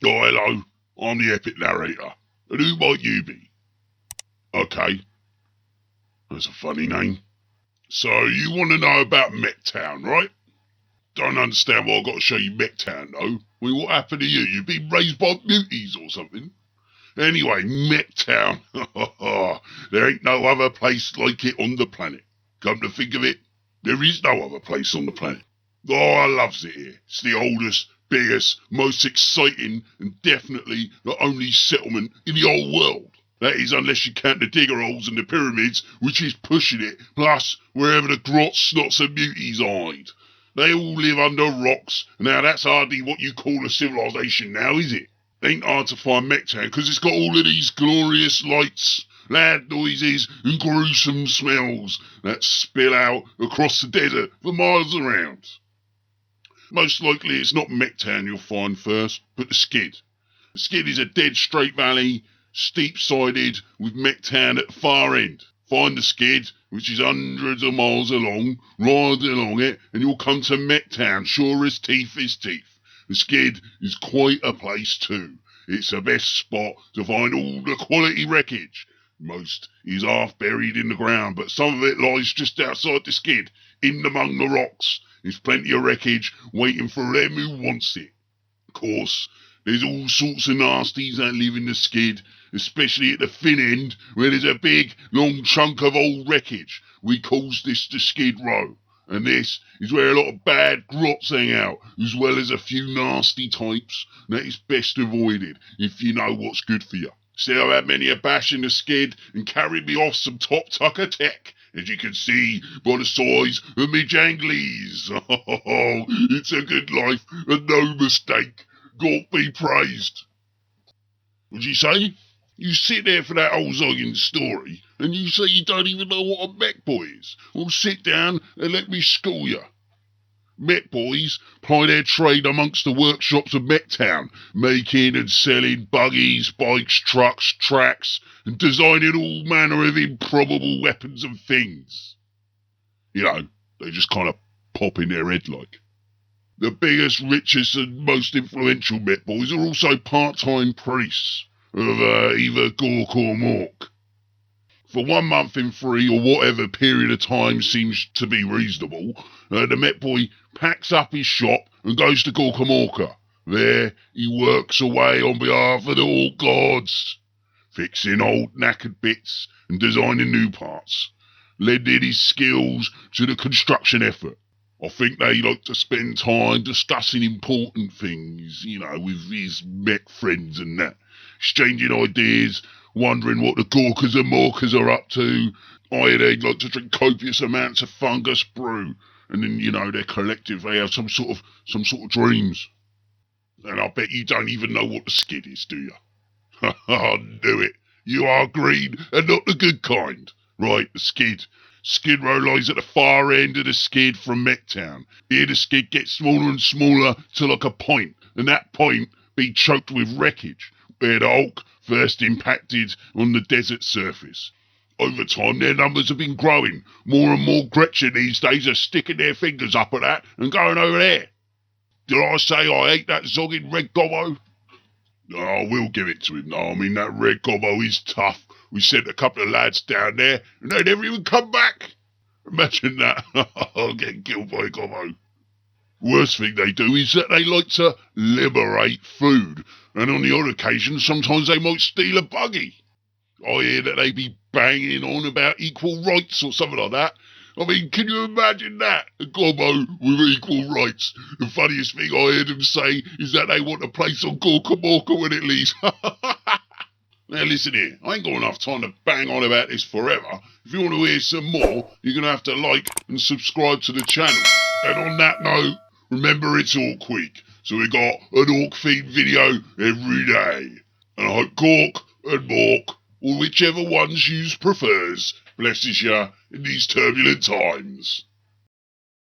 Oh, hello, I'm the epic narrator. And who might you be? Okay, that's a funny name. So, you want to know about Mektown, right? Don't understand why I've got to show you Mektown, though. Well, what happened to you? You've been raised by muties or something? Anyway, Mektown. There ain't no other place like it on the planet. Come to think of it, there is no other place on the planet. Oh, I loves it here. It's the oldest, biggest, most exciting, and definitely the only settlement in the whole world. That is, unless you count the digger holes and the pyramids, which is pushing it, plus wherever the grots, snots, and muties hide. They all live under rocks. Now that's hardly what you call a civilization now, is it? Ain't hard to find Mektown, because it's got all of these glorious lights, loud noises, and gruesome smells that spill out across the desert for miles around. Most likely it's not Mektown you'll find first, but the Skid. The Skid is a dead straight valley, steep-sided, with Mektown at the far end. Find the Skid, which is hundreds of miles along, ride along it, and you'll come to Mektown, sure as teeth is teeth. The Skid is quite a place too. It's the best spot to find all the quality wreckage. Most is half buried in the ground, but some of it lies just outside the Skid, in among the rocks. There's plenty of wreckage waiting for them who wants it. Of course, there's all sorts of nasties that live in the Skid, especially at the thin end, where there's a big, long chunk of old wreckage. We calls this the Skid Row. And this is where a lot of bad grots hang out, as well as a few nasty types that is best avoided if you know what's good for you. Still, I've had many a bash in the Skid and carried me off some top tucker tech, as you can see by the size of me janglies. Oh, it's a good life and no mistake. God be praised. What'd you say? You sit there for that old zogging story, and you say you don't even know what a Mek boy is. Well, sit down and let me school you. Mek boys ply their trade amongst the workshops of Mektown, making and selling buggies, bikes, trucks, tracks, and designing all manner of improbable weapons and things. You know, they just kind of pop in their head like. The biggest, richest, and most influential Mek boys are also part-time priests of either GORK or MORK. For 1 month in free, or whatever period of time seems to be reasonable, the Mek boy packs up his shop and goes to Gorkamorka. There he works away on behalf of the ork gods, fixing old knackered bits and designing new parts, lending his skills to the construction effort. I think they like to spend time discussing important things, you know, with his Mek friends and that, exchanging ideas, wondering what the Gorkas and Morkas are up to. They'd like to drink copious amounts of fungus brew, and then, you know, they're collective. They have some sort of dreams. And I bet you don't even know what the Skid is, do you? I knew it. You are green and not the good kind. Right, the Skid. Skid Row lies at the far end of the Skid from Mektown. Here the Skid gets smaller and smaller to like a point, and that point be choked with wreckage, where the ork first impacted on the desert surface. Over time, their numbers have been growing. More and more Gretchen these days are sticking their fingers up at that and going over there. Did I say I hate that zogging red gobbo? No, I will give it to him. No, I mean, that red gobbo is tough. We sent a couple of lads down there, and they never even come back. Imagine that. I'll get killed by a gobbo. Worst thing they do is that they like to liberate food, and on the odd occasion, sometimes they might steal a buggy. I hear that they be banging on about equal rights or something like that. I mean, can you imagine that? A gobbo with equal rights. The funniest thing I heard them say is that they want a place on Gorkamorka when it leaves. Now listen here, I ain't got enough time to bang on about this forever. If you want to hear some more, you're going to have to like and subscribe to the channel. And on that note, remember it's Ork Week, so we got an ork themed video every day. And I hope GORK and MORK, or whichever ones you prefers, blesses you in these turbulent times.